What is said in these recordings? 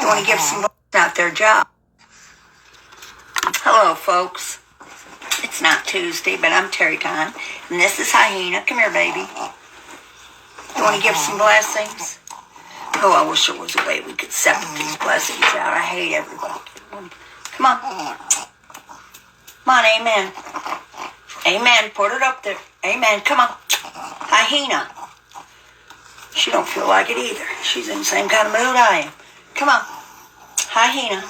You want to give some out their job. Hello, folks. It's not Tuesday, but I'm Terrietime, and this is Hyena. Come here, baby. You want to give some blessings? Oh, I wish there was a way we could separate these blessings out. I hate everybody. Come on. Come on, amen. Amen. Put it up there. Amen. Come on. Hyena. She don't feel like it either. She's in the same kind of mood I am. Come on. Hyena.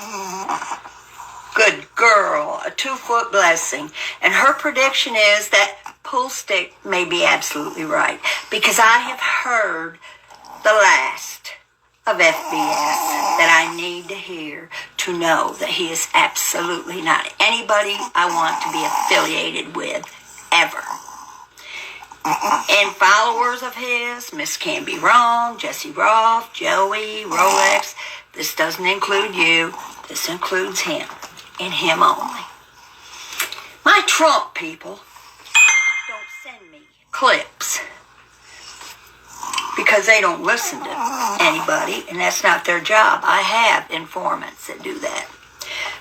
Good girl. A 2-foot blessing. And her prediction is that Pull Stick may be absolutely right. Because I have heard the last of FBS that I need to hear to know that he is absolutely not anybody I want to be affiliated with ever. And followers of his, Miss Can Be Wrong, Jesse Roth, Joey, Rolex. This doesn't include you. This includes him and him only. My Trump people don't send me clips because they don't listen to anybody, and that's not their job. I have informants that do that.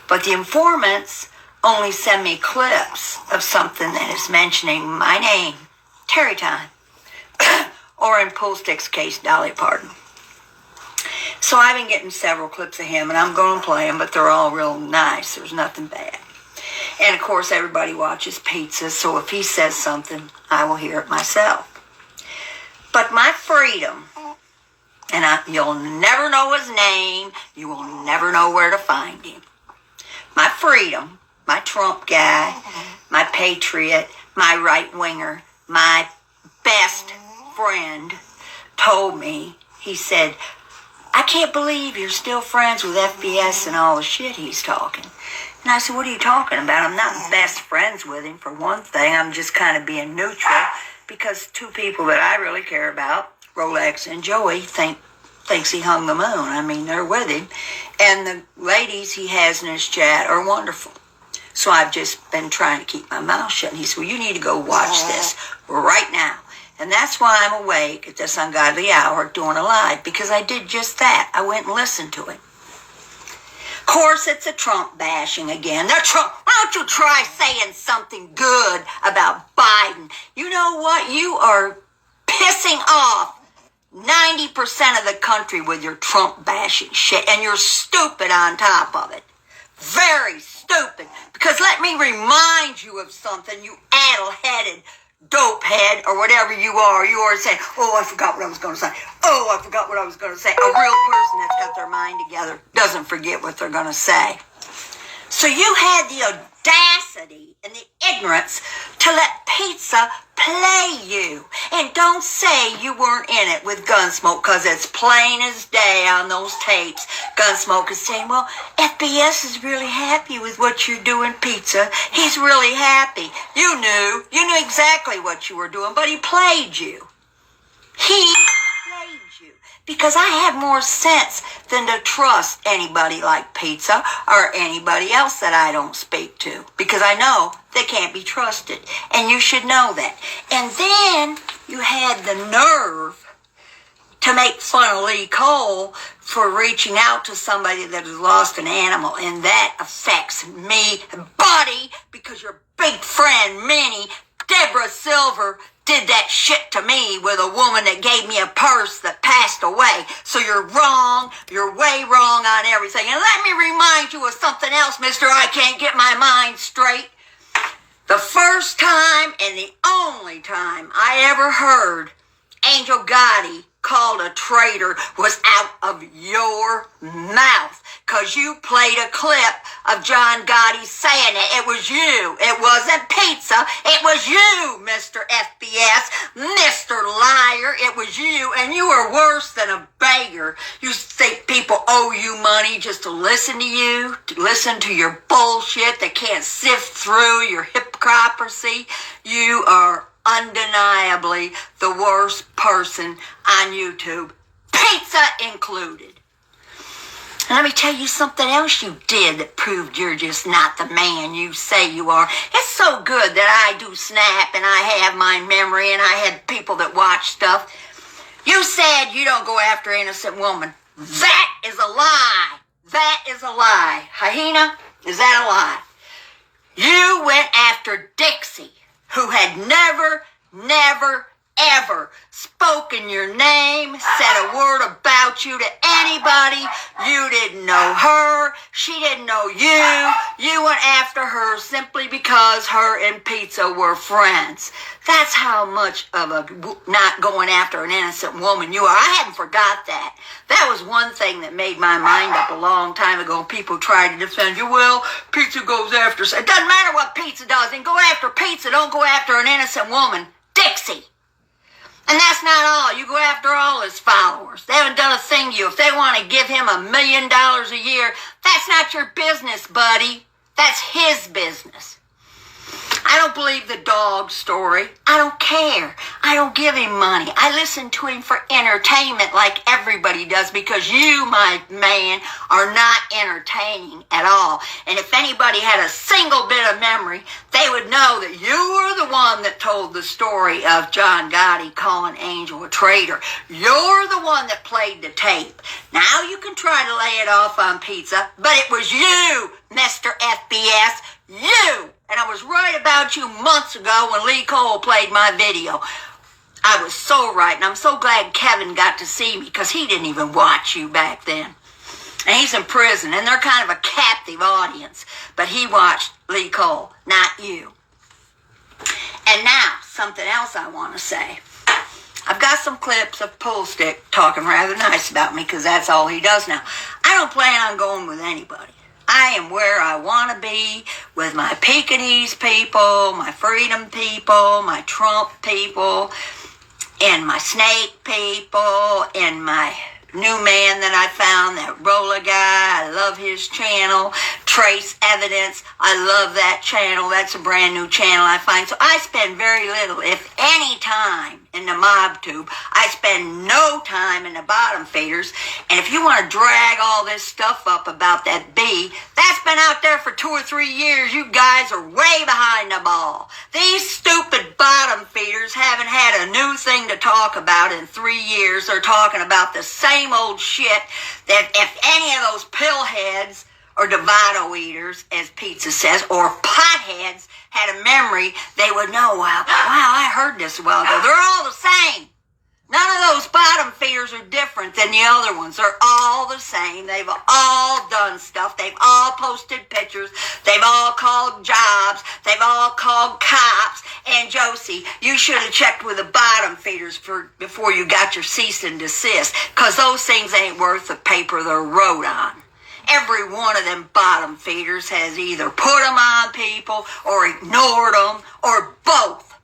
But the informants only send me clips of something that is mentioning my name, Terrietime, or in Pull Stick's case, Dolly Parton. So I've been getting several clips of him, and I'm going to play them, but they're all real nice. There's nothing bad. And, of course, everybody watches Pizza, so if he says something, I will hear it myself. But my freedom, and you'll never know his name, you will never know where to find him. My freedom, my Trump guy, my patriot, my right-winger, my best friend told me, he said, I can't believe you're still friends with FBS and all the shit he's talking. And I said, what are you talking about? I'm not best friends with him, for one thing. I'm just kind of being neutral because two people that I really care about, Rolex and Joey, thinks he hung the moon. I mean, they're with him. And the ladies he has in his chat are wonderful. So I've just been trying to keep my mouth shut. And he said, well, you need to go watch this right now. And that's why I'm awake at this ungodly hour doing a live, because I did just that. I went and listened to him. Of course, it's a Trump bashing again. They're Trump. Why don't you try saying something good about Biden? You know what? You are pissing off 90% of the country with your Trump bashing shit, and you're stupid on top of it. Very stupid. Because let me remind you of something, you addle-headed dope head or whatever you are. You are saying, oh, I forgot what I was going to say. Oh, I forgot what I was going to say. A real person that's got their mind together doesn't forget what they're going to say. So you had the audacity and the ignorance to let Pizza play you. And don't say you weren't in it with Gunsmoke, because it's plain as day on those tapes. Gunsmoke is saying, well, FBS is really happy with what you're doing, Pizza. He's really happy. You knew exactly what you were doing, but he played you. He played you. Because I have more sense than to trust anybody like Pizza or anybody else that I don't speak to. Because I know they can't be trusted. And you should know that. And then you had the nerve to make fun of Lee Cole for reaching out to somebody that has lost an animal. And that affects me, buddy, because your big friend, Minnie, Deborah Silver, did that shit to me with a woman that gave me a purse that passed away. So you're wrong. You're way wrong on everything. And let me remind you of something else, mister. I can't get my mind straight. The first time and the only time I ever heard Angel Gotti called a traitor was out of your mouth. Because you played a clip of John Gotti saying it. It was you. It wasn't Pizza. It was you, Mr. FBS, Mr. Liar. It was you. And you are worse than a beggar. You think people owe you money just to listen to you, to listen to your bullshit. They can't sift through your hypocrisy. You are undeniably the worst person on YouTube, Pizza included. And let me tell you something else you did that proved you're just not the man you say you are. It's so good that I do Snap and I have my memory and I had people that watch stuff. You said you don't go after innocent woman. That is a lie. That is a lie. Hyena, is that a lie? You went after Dixie, who had never, ever spoken your name, said a word about you to anybody. You didn't know her. She didn't know you. You went after her simply because her and Pizza were friends. That's how much of a not going after an innocent woman you are. I hadn't forgot that. That was one thing that made my mind up a long time ago. People tried to defend you. Well, Pizza goes after... It doesn't matter what Pizza does. And go after Pizza. Don't go after an innocent woman. Dixie. And that's not all. You go after all his followers. They haven't done a thing to you. If they want to give him $1 million a year, that's not your business, buddy. That's his business. I don't believe the dog story. I don't care. I don't give him money. I listen to him for entertainment like everybody does because you, my man, are not entertaining at all. And if anybody had a single bit of memory, they would know that you were the one that told the story of John Gotti calling Angel a traitor. You're the one that played the tape. Now you can try to lay it off on Pizza, but it was you, Mr. FBS. You! And I was right about you months ago when Lee Cole played my video. I was so right, and I'm so glad Kevin got to see me because he didn't even watch you back then. And he's in prison, and they're kind of a captive audience. But he watched Lee Cole, not you. And now, something else I want to say. I've got some clips of Pullstick talking rather nice about me because that's all he does now. I don't plan on going with anybody. I am where I want to be with my Pekingese people, my freedom people, my Trump people, and my snake people, and my new man that I found, that Rolla guy. I love his channel. Trace Evidence. I love that channel. That's a brand new channel I find. So I spend very little, if any, time in the mob tube. I spend no time in the bottom feeders. And if you want to drag all this stuff up about that bee, that's been out there for 2 or 3 years. You guys are way behind the ball. These stupid bottom feeders haven't had a new thing to talk about in 3 years. They're talking about the same old shit that if any of those pillheads or Devado eaters, as Pizza says, or potheads had a memory, they would know, wow, I heard this a while ago. They're all the same. None of those bottom feeders are different than the other ones. They're all the same. They've all done stuff. They've all posted pictures. They've all called jobs. They've all called cops. And Josie, you should have checked with the bottom feeders before you got your cease and desist, because those things ain't worth the paper they're wrote on. Every one of them bottom feeders has either put them on people or ignored them or both,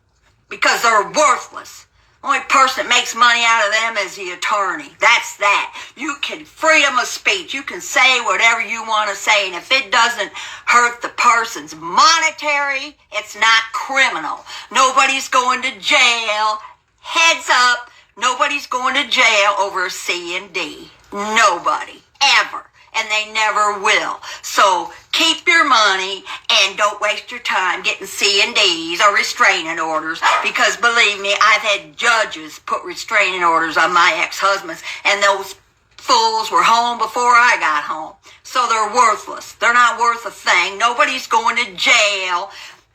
because they're worthless. The only person that makes money out of them is the attorney. That's that. You can freedom of speech. You can say whatever you want to say, and if it doesn't hurt the person's monetary, it's not criminal. Nobody's going to jail. Heads up. Nobody's going to jail over a C and D. Nobody. Ever. And they never will. So keep your money and don't waste your time getting C&Ds or restraining orders, because believe me, I've had judges put restraining orders on my ex-husbands, and those fools were home before I got home. So they're worthless. They're not worth a thing. Nobody's going to jail.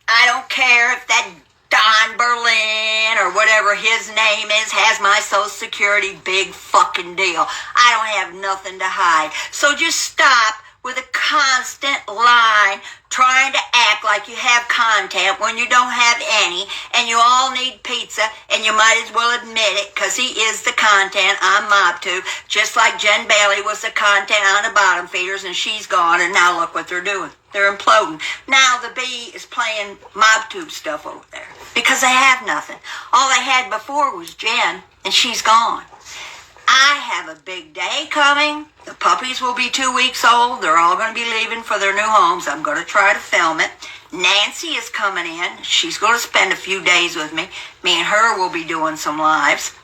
I don't care if that Don Berlin or whatever his name is has my Social Security. Big fucking deal. I don't have nothing to hide. So just stop with a constant line trying to act like you have content when you don't have any, and you all need Pizza, and you might as well admit it, because he is the content on MobTube, just like Jen Bailey was the content on the bottom feeders, and she's gone, and now look what they're doing. They're imploding. Now the bee is playing MobTube stuff over there because they have nothing. All they had before was Jen, and she's gone. I have a big day coming. The puppies will be 2 weeks old. They're all going to be leaving for their new homes. I'm going to try to film it. Nancy is coming in. She's going to spend a few days with me. Me and her will be doing some lives.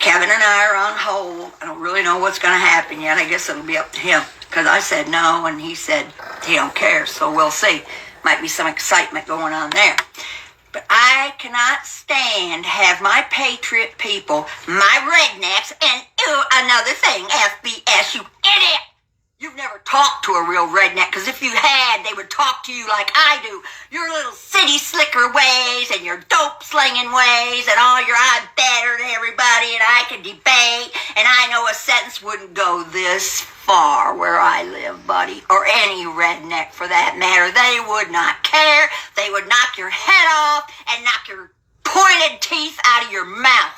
Kevin and I are on hold. I don't really know what's going to happen yet. I guess it'll be up to him, because I said no, and he said he don't care, so we'll see. Might be some excitement going on there. But I cannot stand have my patriot people, my rednecks, and another thing, FBS, you idiot! You've never talked to a real redneck, because if you had, they would talk to you like I do. Your little city slicker ways and your dope slinging ways and all your I'm better than everybody and I can debate and I know a sentence wouldn't go this far where I live, buddy, or any redneck for that matter. They would not care. They would knock your head off and knock your pointed teeth out of your mouth.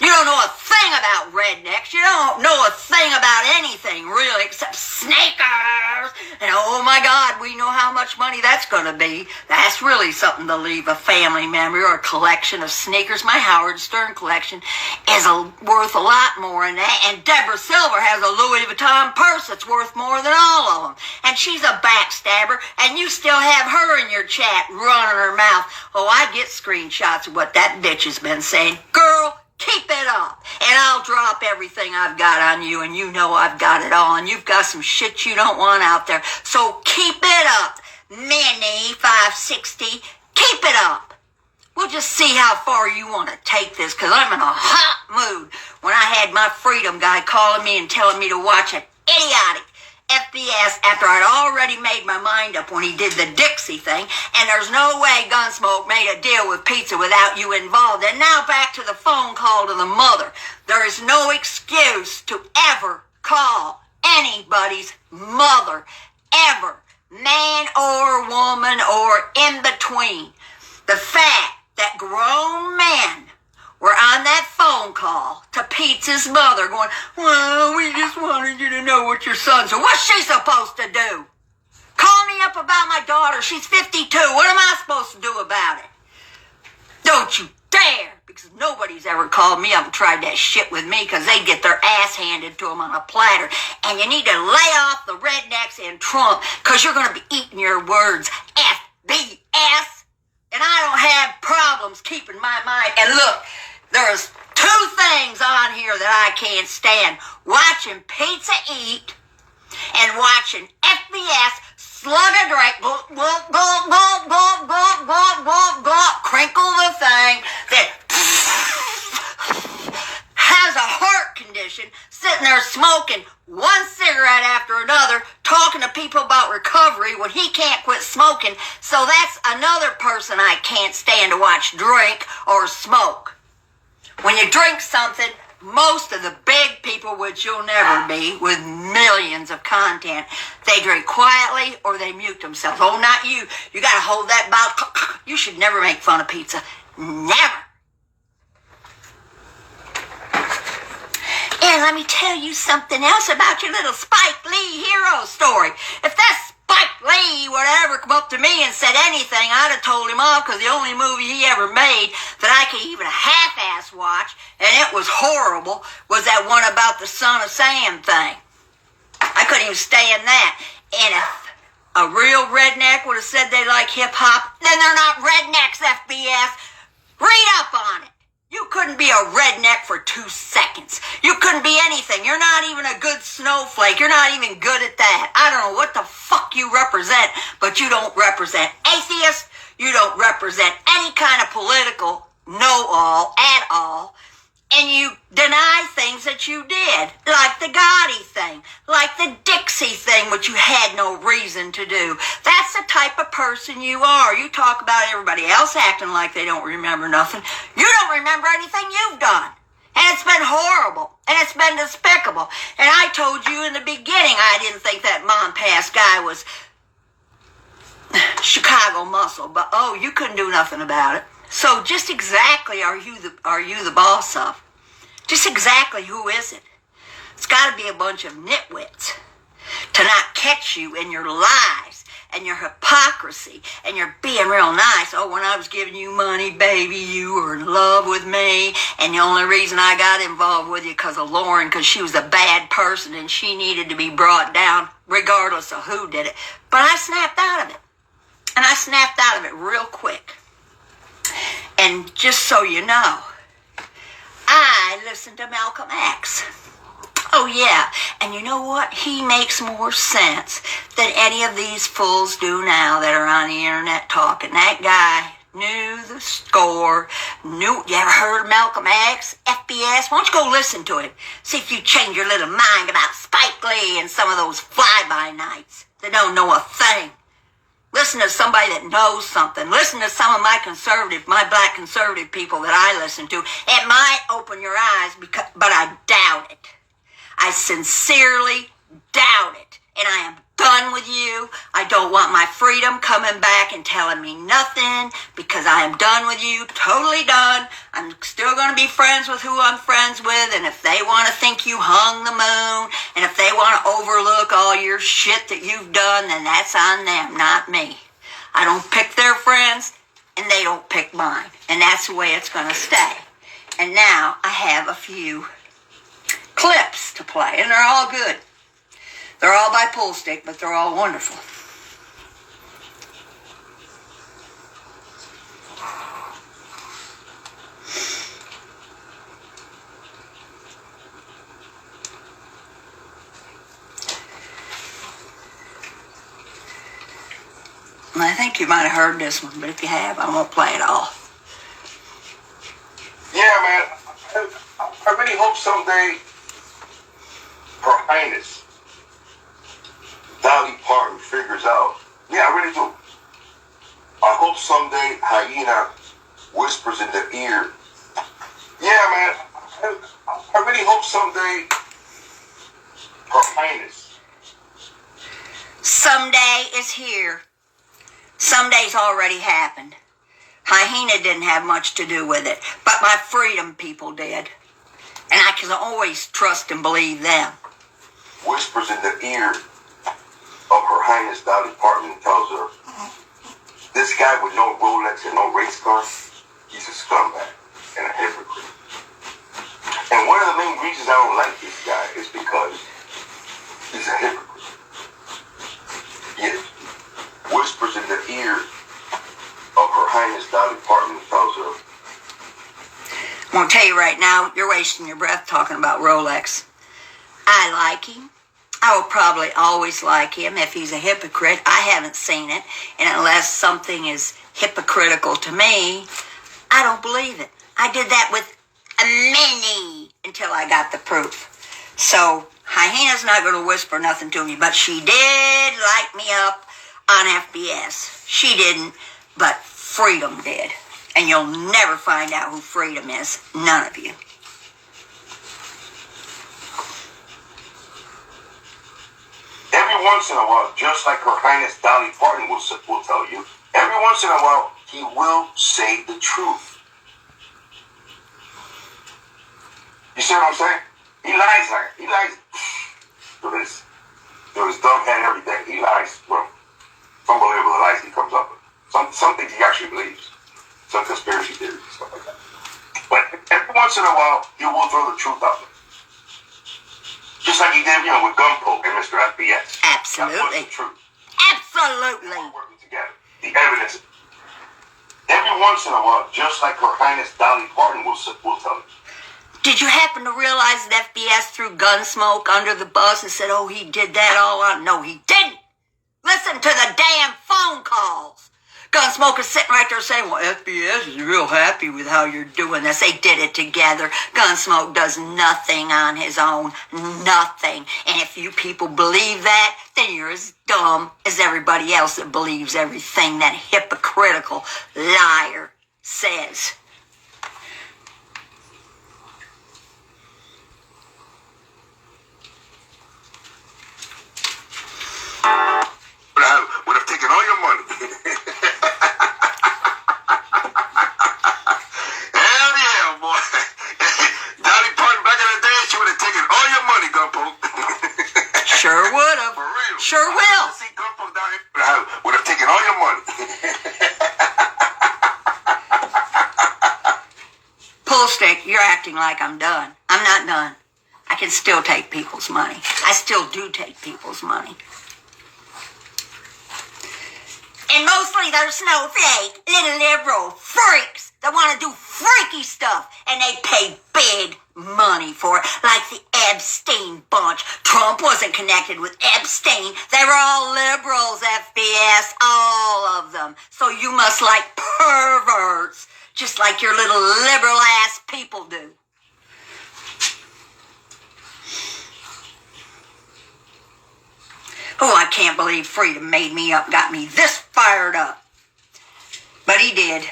You don't know a thing about rednecks. You don't know a thing about anything, really, except sneakers. And oh my God, we know how much money that's going to be. That's really something to leave a family member or a collection of sneakers. My Howard Stern collection is worth a lot more than that. And Deborah Silver has a Louis Vuitton purse that's worth more than all of them. And she's a backstabber, and you still have her in your chat running her mouth. Oh, I get screenshots of what that bitch has been saying. Girl, keep it up, and I'll drop everything I've got on you, and you know I've got it all, and you've got some shit you don't want out there. So keep it up, Minnie 560. Keep it up. We'll just see how far you want to take this, because I'm in a hot mood when I had my freedom guy calling me and telling me to watch an idiotic FBS after I'd already made my mind up when he did the Dixie thing, and there's no way Gunsmoke made a deal with pizza without you involved. And now back to the phone call to the mother. There is no excuse to ever call anybody's mother, ever, man or woman or in between. The fact that grown men were on that phone call to Pizza's mother going, well, we just wanted you to know what your son. So what's she supposed to do? Call me up about my daughter. She's 52. What am I supposed to do about it? Don't you dare, because nobody's ever called me up and tried that shit with me, because they get their ass handed to them on a platter. And you need to lay off the rednecks and Trump, because you're going to be eating your words. FBS. And I don't have problems keeping my mind. And look, there's two things on here that I can't stand. Watching Pizza eat and watching FBS slug a drink, gulp, gulp, gulp, gulp, gulp, gulp, gulp, gulp, gulp, crinkle the thing that has a heart condition, sitting there smoking one cigarette after another, talking to people about recovery when he can't quit smoking. So that's another person I can't stand to watch drink or smoke. When you drink something, most of the big people, which you'll never be, with millions of content, they drink quietly or they mute themselves. Oh, not you. You got to hold that bottle. You should never make fun of pizza. Never. And let me tell you something else about your little Spike Lee hero story. If that Spike Lee would ever come up to me and said anything, I'd have told him off, because the only movie he ever made that I could even half-ass watch, and it was horrible, was that one about the Son of Sam thing. I couldn't even stand that. And if a real redneck would have said they like hip-hop, then they're not rednecks, FBS. Read up on it. You couldn't be a redneck for 2 seconds. You couldn't be anything. You're not even a good snowflake. You're not even good at that. I don't know what the fuck you represent, but you don't represent atheists. You don't represent any kind of political know-all at all. And you deny things that you did, like the Gotti thing, like the Dixie thing, which you had no reason to do. That's the type of person you are. You talk about everybody else acting like they don't remember nothing. You don't remember anything you've done. And it's been horrible. And it's been despicable. And I told you in the beginning I didn't think that Monpass guy was Chicago muscle. But, oh, you couldn't do nothing about it. So just exactly are you the boss of? Just exactly who is it? It's got to be a bunch of nitwits to not catch you in your lies and your hypocrisy and your being real nice. Oh, when I was giving you money, baby, you were in love with me, and the only reason I got involved with you because of Lauren, because she was a bad person and she needed to be brought down regardless of who did it. But I snapped out of it. And I snapped out of it real quick. And just so you know, I listened to Malcolm X. Oh, yeah. And you know what? He makes more sense than any of these fools do now that are on the internet talking. That guy knew the score, you ever heard of Malcolm X, FBS? Why don't you go listen to him? See if you change your little mind about Spike Lee and some of those fly-by-nights that don't know a thing. Listen to somebody that knows something. Listen to some of my black conservative people that I listen to. It might open your eyes, but I doubt it. I sincerely doubt it. And I am done with you. I don't want my freedom coming back and telling me nothing, because I am done with you. Totally done. I'm still going to be friends with who I'm friends with. And if they want to think you hung the moon, and if they want to overlook all your shit that you've done, then that's on them, not me. I don't pick their friends, and they don't pick mine. And that's the way it's going to stay. And now I have a few clips to play, and they're all good. They're all by Pull Stick, but they're all wonderful. And I think you might have heard this one, but if you have, I won't play it all. Yeah, man. I really hope someday Her Highness Dolly Parton figures out. Yeah, I really do. I hope someday Hyena whispers in their ear. Yeah, man. I really hope someday Her Highness. Someday is here. Someday's already happened. Hyena didn't have much to do with it, but my freedom people did. And I can always trust and believe them. Whispers in the ear of Her Highness Dolly Parton and tells her, this guy with no Rolex and no race car, he's a scumbag and a hypocrite. And one of the main reasons I don't like this guy is because he's a hypocrite. Yes. Whispers in the ear of Her Highness Dolly Parton and tells her, I'm going to tell you right now, you're wasting your breath talking about Rolex. I like him. I will probably always like him if he's a hypocrite. I haven't seen it. And unless something is hypocritical to me, I don't believe it. I did that with many until I got the proof. So Hyena's not going to whisper nothing to me, but she did light me up on FBS. She didn't, but Freedom did. And you'll never find out who Freedom is. None of you. Every once in a while, just like Her Highness Dolly Parton will tell you, every once in a while, he will say the truth. You see what I'm saying? He lies. Through his dumb head every day. He lies. Well, it's unbelievable the lies he comes up with. Some things he actually believes. Some conspiracy theories and stuff like that. But every once in a while, he will throw the truth out there. Just like he did, with Gunpoke and Mr. FBS. Absolutely. That was the truth. Absolutely. They're all working together. The evidence. Every once in a while, just like Her Highness Dolly Parton will tell you. Did you happen to realize that FBS threw Gunsmoke under the bus and said, oh, he did that all on? No, he didn't. Listen to the damn phone calls. Gunsmoke is sitting right there saying, well, FBS is real happy with how you're doing this. They did it together. Gunsmoke does nothing on his own. Nothing. And if you people believe that, then you're as dumb as everybody else that believes everything that hypocritical liar says. Would have taken all your money. Hell yeah, boy. Dolly Parton back in the day, she would have taken all your money, Gunpoke. Sure would have. For real. Sure will. See Gunpoke down here, would have taken all your money. Pull Stick, you're acting like I'm done. I'm not done. I can still take people's money. I still do take people's money. And mostly they're snowflake, little liberal freaks that want to do freaky stuff, and they pay big money for it, like the Epstein bunch. Trump wasn't connected with Epstein. They were all liberals, FBS, all of them. So you must like perverts, just like your little liberal-ass people do. Oh, I can't believe Freedom made me up, got me this fired up. But he did. I'm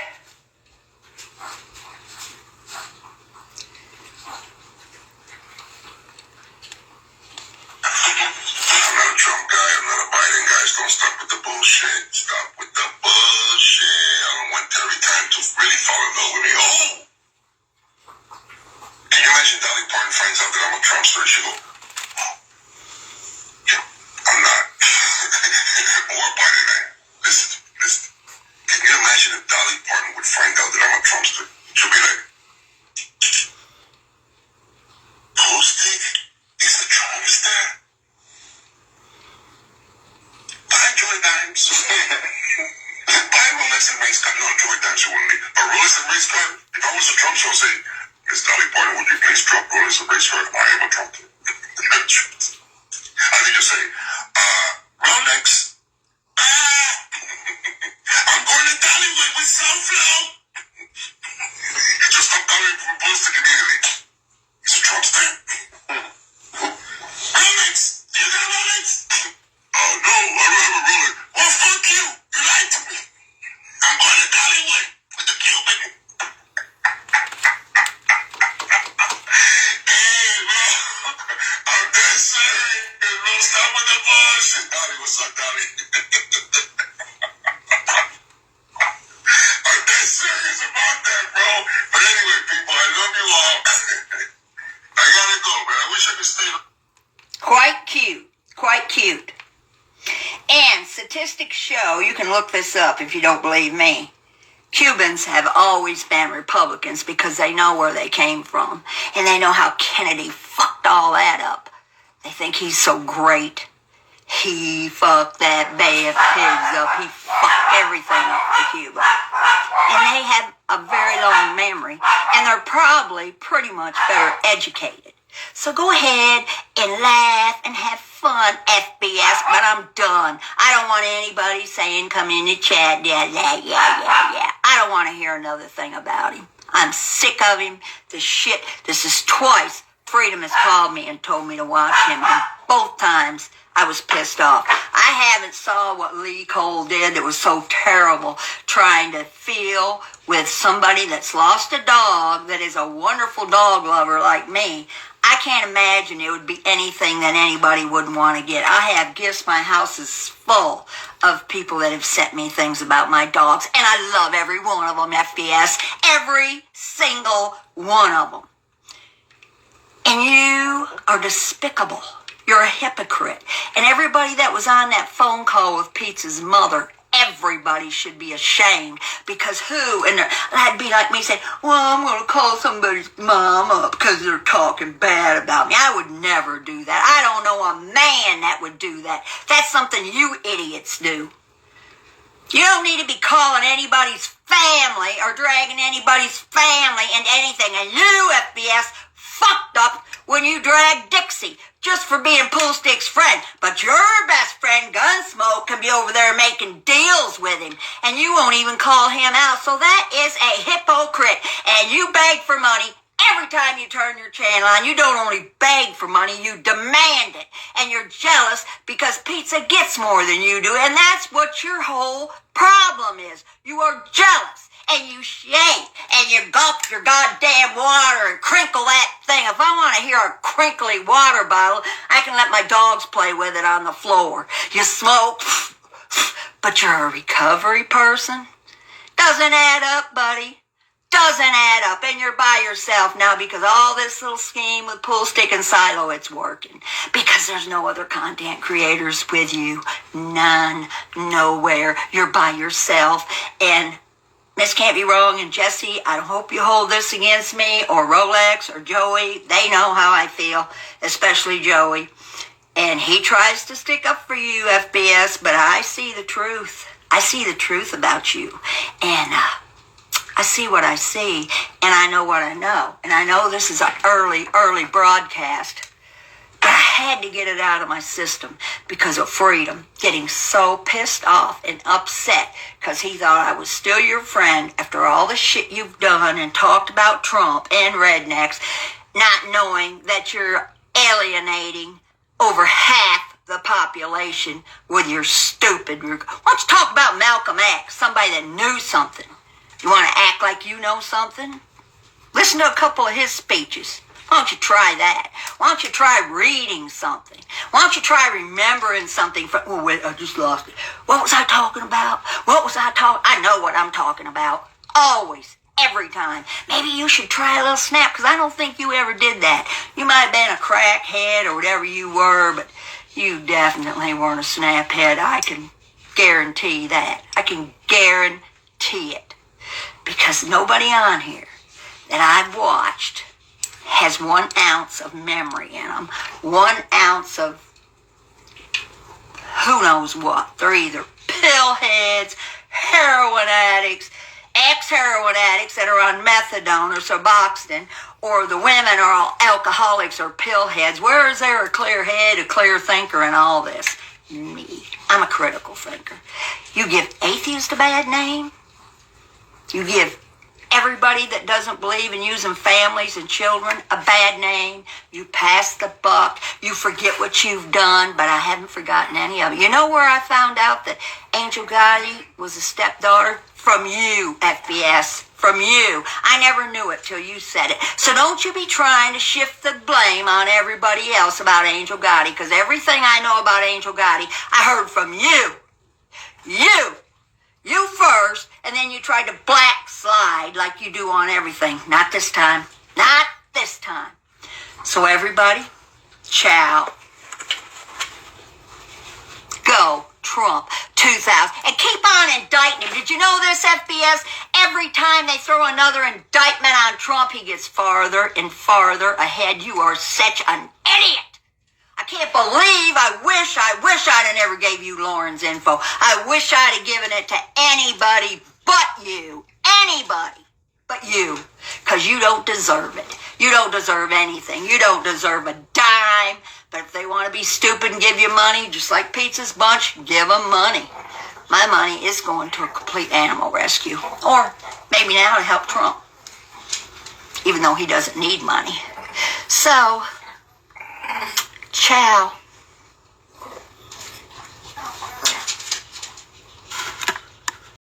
not a Trump guy, I'm not a Biden guy, so don't stop with the bullshit. Stop with the bullshit. I don't want Terrietime to really fall in love with me. Oh! Can you imagine Dolly Parton finds out that I'm a Trumpster? She go, I'm not. Or Biden, man. Listen. Can you imagine if Dolly Parton would find out that I'm a Trumpster? She'll be like, Postig is the Trumpster? Buy Joy Dimes. Buy Rolex and race car. No, Joy Dimes you wouldn't need. But Rolex and race car, if I was a Trump, I'll say, Miss Dolly Parton, would you please drop Rolex and race car? I am a Trumpster. I think just say, Rolex. I'm going to Dollywood with Sunflow. Just stop calling from Boston immediately. He's a Trumpster. Rolex. You got a Rolex? Oh, no, I don't have a Rolex. Well, fuck you. You lied to me. I'm going to Dollywood with the Cuban. Hey, bro. I'm dead serious, bro. Stop with the bullshit. Dolly, what's up, Dolly? I'm dead serious about that, bro. But anyway, people, I love you all. I gotta go, man. I wish I could stay. Quite cute. Quite cute. And statistics show, you can look this up if you don't believe me, Cubans have always been Republicans because they know where they came from. And they know how Kennedy fucked all that up. They think he's so great. He fucked that bay of pigs up. He fucked everything up for Cuba. And they have a very long memory. And they're probably pretty much better educated. So go ahead and laugh and have fun, FBS, but I'm done. I don't want anybody saying, come in the chat, yeah. I don't want to hear another thing about him. I'm sick of him. This is twice Freedom has called me and told me to watch him. And both times I was pissed off. I haven't saw what Lee Cole did that was so terrible, trying to feel with somebody that's lost a dog that is a wonderful dog lover like me. I can't imagine it would be anything that anybody wouldn't want to get. I have gifts. My house is full of people that have sent me things about my dogs. And I love every one of them, FBS. Every single one of them. And you are despicable. You're a hypocrite. And everybody that was on that phone call with Pete's mother, everybody should be ashamed. Because who? And that'd be like me saying, well, I'm going to call somebody's mom up because they're talking bad about me. I would never do that. I don't know a man that would do that. That's something you idiots do. You don't need to be calling anybody's family or dragging anybody's family into anything. And you, FBS, fucked up when you dragged Dixie just for being Poolstick's friend. But your best friend, Gunsmoke, can be over there making deals with him. And you won't even call him out. So that is a hypocrite. And you beg for money every time you turn your channel on. You don't only beg for money, you demand it. And you're jealous because pizza gets more than you do. And that's what your whole problem is. You are jealous. And you shake, and you gulp your goddamn water and crinkle that thing. If I want to hear a crinkly water bottle, I can let my dogs play with it on the floor. You smoke, but you're a recovery person? Doesn't add up, buddy. Doesn't add up. And you're by yourself now because all this little scheme with Poolstick and Silo, it's working. Because there's no other content creators with you. None. Nowhere. You're by yourself. And Miss Can't Be Wrong and Jesse, I hope you hold this against me, or Rolex, or Joey. They know how I feel, especially Joey. And he tries to stick up for you, FBS, but I see the truth. I see the truth about you. And I see what I see, and I know what I know. And I know this is an early broadcast. But I had to get it out of my system because of Freedom getting so pissed off and upset because he thought I was still your friend after all the shit you've done and talked about Trump and rednecks, not knowing that you're alienating over half the population with your stupid... Why don't you talk about Malcolm X, somebody that knew something? You want to act like you know something? Listen to a couple of his speeches. Why don't you try that? Why don't you try reading something? Why don't you try remembering something from... Oh, wait, I just lost it. What was I talking about? I know what I'm talking about. Always. Every time. Maybe you should try a little snap, because I don't think you ever did that. You might have been a crackhead or whatever you were, but you definitely weren't a snaphead. I can guarantee that. I can guarantee it. Because nobody on here that I've watched has 1 ounce of memory in them. 1 ounce of who knows what. They're either pillheads, heroin addicts, ex-heroin addicts that are on methadone or Suboxone, or the women are all alcoholics or pillheads. Where is there a clear head, a clear thinker in all this? Me. I'm a critical thinker. You give atheists a bad name. You give everybody that doesn't believe in using families and children a bad name. You pass the buck. You forget what you've done, but I haven't forgotten any of it. You know where I found out that Angel Gotti was a stepdaughter? From you, FBS. From you. I never knew it till you said it. So don't you be trying to shift the blame on everybody else about Angel Gotti, because everything I know about Angel Gotti, I heard from you. You first, and then you tried to black slide like you do on everything. Not this time. Not this time. So everybody, ciao. Go Trump 2000. And keep on indicting him. Did you know this, FBS? Every time they throw another indictment on Trump, he gets farther and farther ahead. You are such an idiot. I can't believe, I wish I'd have never gave you Lauren's info. I wish I'd have given it to anybody but you. Anybody but you. Because you don't deserve it. You don't deserve anything. You don't deserve a dime. But if they want to be stupid and give you money, just like Pizza's Bunch, give them money. My money is going to a complete animal rescue. Or maybe now to help Trump. Even though he doesn't need money. So... ciao.